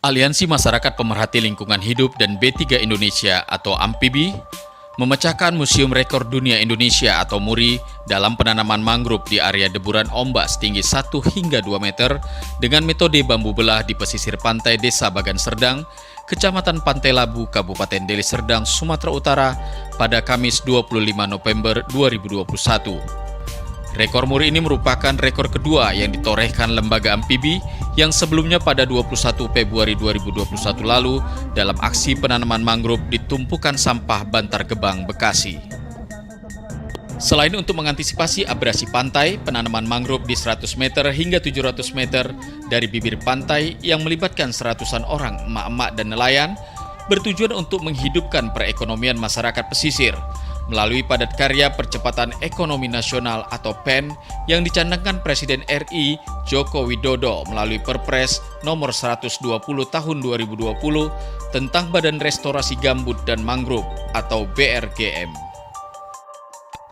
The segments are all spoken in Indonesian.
Aliansi Masyarakat Pemerhati Lingkungan Hidup dan B3 Indonesia atau AMPIBI memecahkan Museum Rekor Dunia Indonesia atau MURI dalam penanaman mangrove di area deburan ombak setinggi 1 hingga 2 meter dengan metode bambu belah di pesisir pantai Desa Bagan Serdang, Kecamatan Pantai Labu, Kabupaten Deli Serdang, Sumatera Utara pada Kamis 25 November 2021. Rekor MURI ini merupakan rekor kedua yang ditorehkan lembaga AMPIBI yang sebelumnya pada 21 Februari 2021 lalu dalam aksi penanaman mangrove di tumpukan sampah Bantar Gebang, Bekasi. Selain untuk mengantisipasi abrasi pantai, penanaman mangrove di 100 meter hingga 700 meter dari bibir pantai yang melibatkan seratusan orang emak-emak dan nelayan bertujuan untuk menghidupkan perekonomian masyarakat pesisir melalui padat karya percepatan ekonomi nasional atau PEN yang dicandangkan Presiden RI Joko Widodo melalui Perpres nomor 120 tahun 2020 tentang Badan Restorasi Gambut dan Mangrove atau BRGM.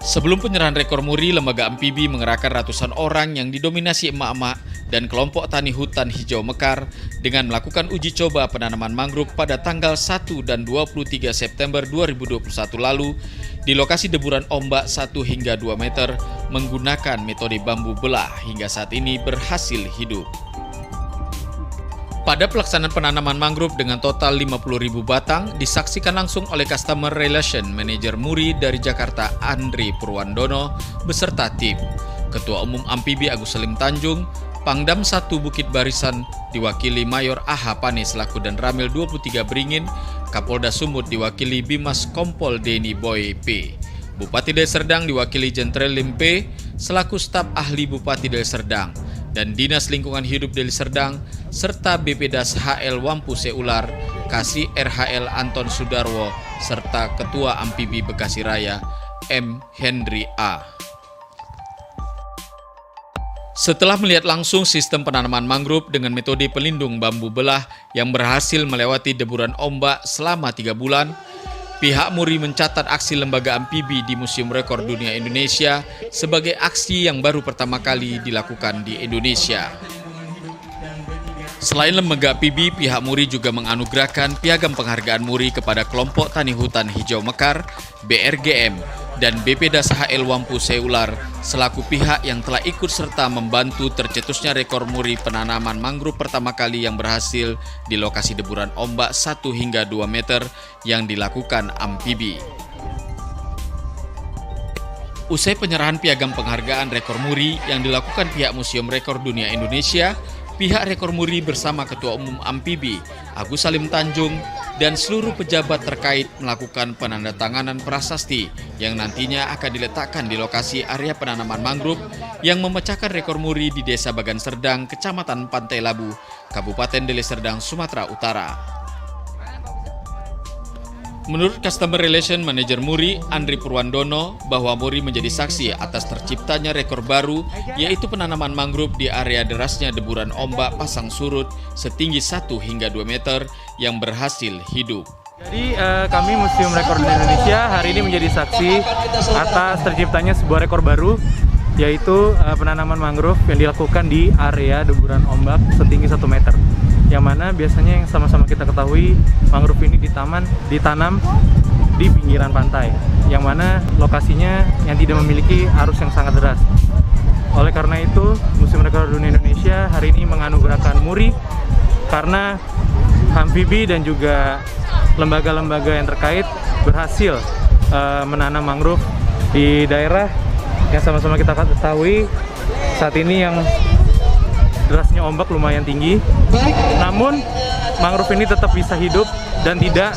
Sebelum penyerahan rekor MURI, lembaga AMPIBI mengerahkan ratusan orang yang didominasi emak-emak dan kelompok tani hutan hijau mekar dengan melakukan uji coba penanaman mangrove pada tanggal 1 dan 23 September 2021 lalu di lokasi deburan ombak 1 hingga 2 meter menggunakan metode bambu belah hingga saat ini berhasil hidup. Pada pelaksanaan penanaman mangrove dengan total 50.000 batang disaksikan langsung oleh Customer Relation Manager MURI dari Jakarta Andri Purwandono beserta tim, Ketua Umum AMPIBI Agus Salim Tanjung, Pangdam 1 Bukit Barisan diwakili Mayor AH Pane selaku dan Ramil 23 Beringin, Kapolda Sumut diwakili Bimas Kompol Deni Boy P, Bupati Deli Serdang diwakili Jenderal Lim P selaku staf ahli Bupati Deli Serdang, dan Dinas Lingkungan Hidup Deli Serdang, serta BPDAS HL Wampu Seular, Kasih RHL Anton Sudarwo, serta Ketua AMPIBI Bekasi Raya, M. Henry A. Setelah melihat langsung sistem penanaman mangrove dengan metode pelindung bambu belah yang berhasil melewati deburan ombak selama 3 bulan, pihak MURI mencatat aksi lembaga AMPIBI di Museum Rekor Dunia Indonesia sebagai aksi yang baru pertama kali dilakukan di Indonesia. Selain lembaga AMPIBI, pihak MURI juga menganugerahkan piagam penghargaan MURI kepada kelompok tani hutan hijau mekar, BRGM, dan BPDAS HL Wampu Seular selaku pihak yang telah ikut serta membantu tercetusnya rekor MURI penanaman mangrove pertama kali yang berhasil di lokasi deburan ombak 1 hingga 2 meter yang dilakukan AMPIBI. Usai penyerahan piagam penghargaan rekor MURI yang dilakukan pihak Museum Rekor Dunia Indonesia, pihak rekor MURI bersama Ketua Umum AMPIBI Agus Salim Tanjung dan seluruh pejabat terkait melakukan penandatanganan prasasti yang nantinya akan diletakkan di lokasi area penanaman mangrove yang memecahkan rekor MURI di Desa Bagan Serdang, Kecamatan Pantai Labu, Kabupaten Deli Serdang, Sumatera Utara. Menurut Customer Relation Manager MURI, Andri Purwandono, bahwa MURI menjadi saksi atas terciptanya rekor baru, yaitu penanaman mangrove di area derasnya deburan ombak pasang surut setinggi 1 hingga 2 meter yang berhasil hidup. Jadi kami Museum Rekor Indonesia hari ini menjadi saksi atas terciptanya sebuah rekor baru, yaitu penanaman mangrove yang dilakukan di area deburan ombak setinggi 1 meter. Yang mana biasanya yang sama-sama kita ketahui mangrove ini ditanam di pinggiran pantai, yang mana lokasinya yang tidak memiliki arus yang sangat deras. Oleh karena itu, Museum Rekor Dunia Indonesia hari ini menganugerahkan MURI karena AMPIBI dan juga lembaga-lembaga yang terkait berhasil menanam mangrove di daerah yang sama-sama kita ketahui saat ini yang derasnya ombak lumayan tinggi, namun mangrove ini tetap bisa hidup dan tidak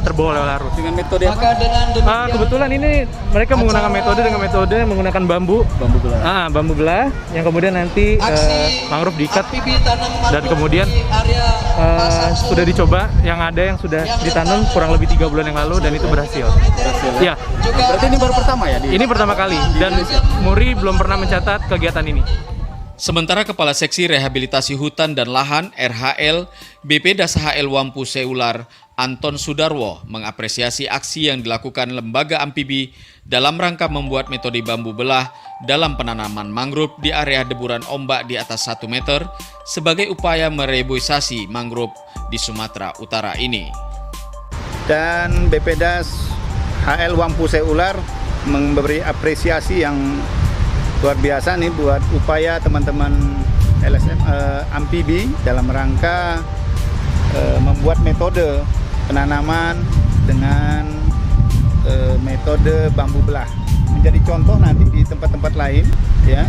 terbawa oleh arus. Dengan metode apa? Kebetulan ini mereka menggunakan metode menggunakan bambu belah. Bambu belah yang kemudian nanti mangrove diikat dan kemudian sudah dicoba, yang ada yang sudah ditanam kurang lebih 3 bulan yang lalu dan itu berhasil. Ya. Berarti ini baru pertama ya? Ini pertama kali dan MURI belum pernah mencatat kegiatan ini. Sementara Kepala Seksi Rehabilitasi Hutan dan Lahan RHL BPDAS HL Wampu Seular Anton Sudarwo mengapresiasi aksi yang dilakukan Lembaga Amfibi dalam rangka membuat metode bambu belah dalam penanaman mangrove di area deburan ombak di atas 1 meter sebagai upaya mereboisasi mangrove di Sumatera Utara ini. Dan BPDAS HL Wampu Seular memberi apresiasi yang luar biasa nih buat upaya teman-teman LSM Amfibi dalam rangka membuat metode penanaman dengan metode bambu belah. Menjadi contoh nanti di tempat-tempat lain ya,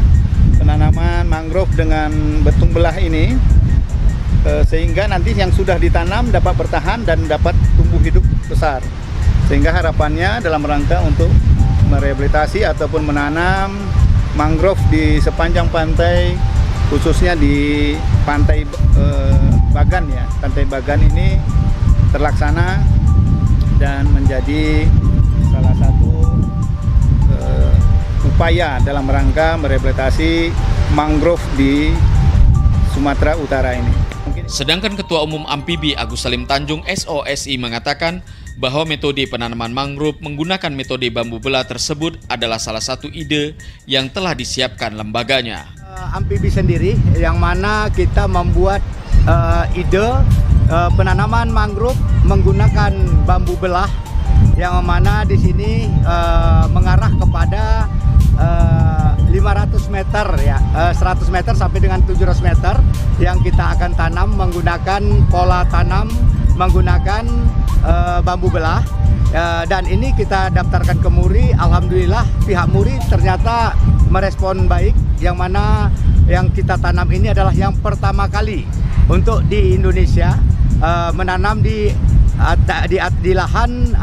penanaman mangrove dengan betung belah ini sehingga nanti yang sudah ditanam dapat bertahan dan dapat tumbuh hidup besar. Sehingga harapannya dalam rangka untuk merehabilitasi ataupun menanam mangrove di sepanjang pantai, khususnya di pantai Bagan ya. Pantai Bagan ini terlaksana dan menjadi salah satu upaya dalam rangka merehabilitasi mangrove di Sumatera Utara ini. Sedangkan Ketua Umum Amfibi Agus Salim Tanjung SOSI mengatakan bahwa metode penanaman mangrove menggunakan metode bambu belah tersebut adalah salah satu ide yang telah disiapkan lembaganya. Amfibi sendiri yang mana kita membuat ide penanaman mangrove menggunakan bambu belah yang mana di sini mengarah kepada 500 meter ya, 100 meter sampai dengan 700 meter yang kita akan tanam menggunakan pola tanam menggunakan bambu belah dan ini kita daftarkan ke MURI. Alhamdulillah pihak MURI ternyata merespon baik, yang mana yang kita tanam ini adalah yang pertama kali untuk di Indonesia menanam di lahan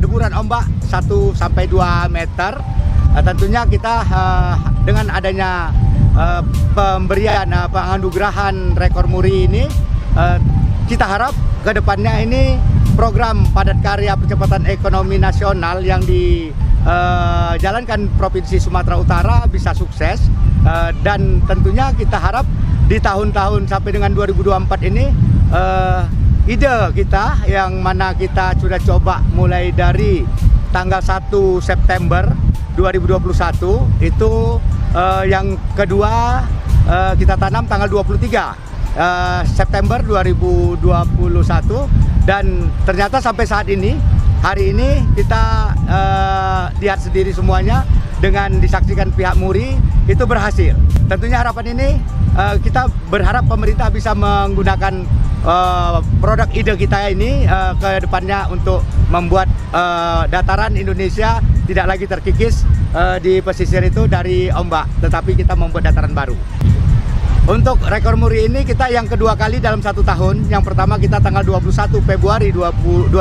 deburan ombak 1-2 meter. Tentunya kita dengan adanya pemberian penganugerahan rekor MURI ini kita harap ke depannya ini program padat karya percepatan ekonomi nasional yang dijalankan Provinsi Sumatera Utara bisa sukses dan tentunya kita harap di tahun-tahun sampai dengan 2024 ini ide kita yang mana kita sudah coba mulai dari tanggal 1 September 2021 itu yang kedua kita tanam tanggal 23 September 2021 dan ternyata sampai saat ini hari ini kita lihat sendiri semuanya dengan disaksikan pihak MURI itu berhasil. Tentunya harapan ini kita berharap pemerintah bisa menggunakan produk ide kita ini ke depannya untuk membuat dataran Indonesia tidak lagi terkikis di pesisir itu dari ombak, tetapi kita membuat dataran baru. Untuk rekor MURI ini kita yang kedua kali dalam 1 tahun. Yang pertama kita tanggal 21 Februari 2021.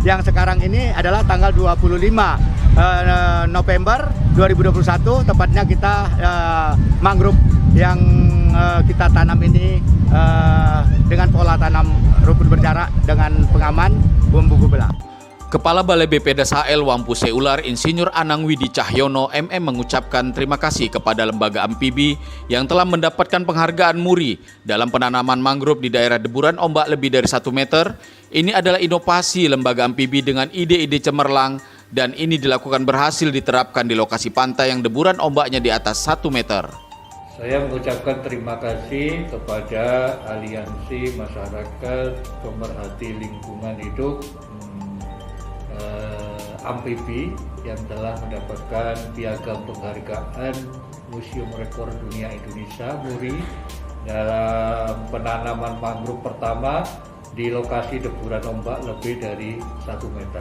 Yang sekarang ini adalah tanggal 25 November 2021. Tepatnya kita mangrove yang kita tanam ini dengan pola tanam rumput berjarak dengan pengaman bambu belah. Kepala Balai BPDAS HL Wampu Seular Insinyur Anang Widi Cahyono MM mengucapkan terima kasih kepada Lembaga Amfibi yang telah mendapatkan penghargaan MURI dalam penanaman mangrove di daerah deburan ombak lebih dari 1 meter. Ini adalah inovasi Lembaga Amfibi dengan ide-ide cemerlang dan ini dilakukan berhasil diterapkan di lokasi pantai yang deburan ombaknya di atas 1 meter. Saya mengucapkan terima kasih kepada Aliansi Masyarakat Pemerhati Lingkungan Hidup Amfibi yang telah mendapatkan piagam penghargaan Museum Rekor Dunia Indonesia MURI dalam penanaman mangrove pertama di lokasi deburan ombak lebih dari 1 meter.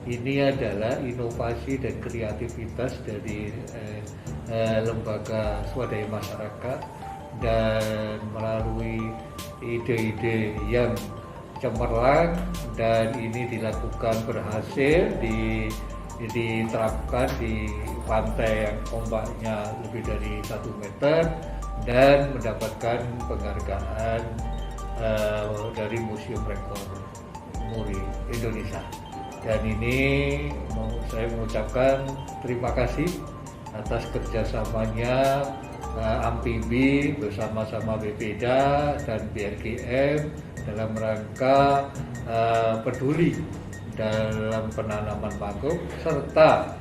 Ini adalah inovasi dan kreativitas dari lembaga swadaya masyarakat dan melalui ide-ide yang cemerlang dan ini dilakukan berhasil diterapkan di pantai yang ombaknya lebih dari 1 meter dan mendapatkan penghargaan dari Museum Rekor MURI Indonesia. Dan ini saya mengucapkan terima kasih atas kerjasamanya Amfibi bersama-sama BPDA dan BRGM dalam rangka peduli dalam penanaman mangrove serta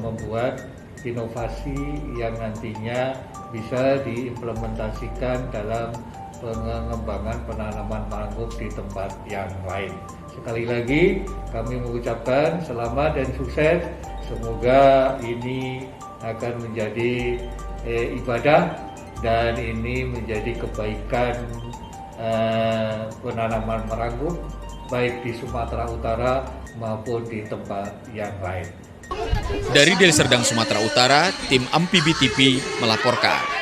membuat inovasi yang nantinya bisa diimplementasikan dalam pengembangan penanaman mangrove di tempat yang lain. Sekali lagi kami mengucapkan selamat dan sukses. Semoga ini akan menjadi ibadah dan ini menjadi kebaikan penanaman mangrove baik di Sumatera Utara maupun di tempat yang lain. Dari Deli Serdang, Sumatera Utara, tim Amfibi TV melaporkan.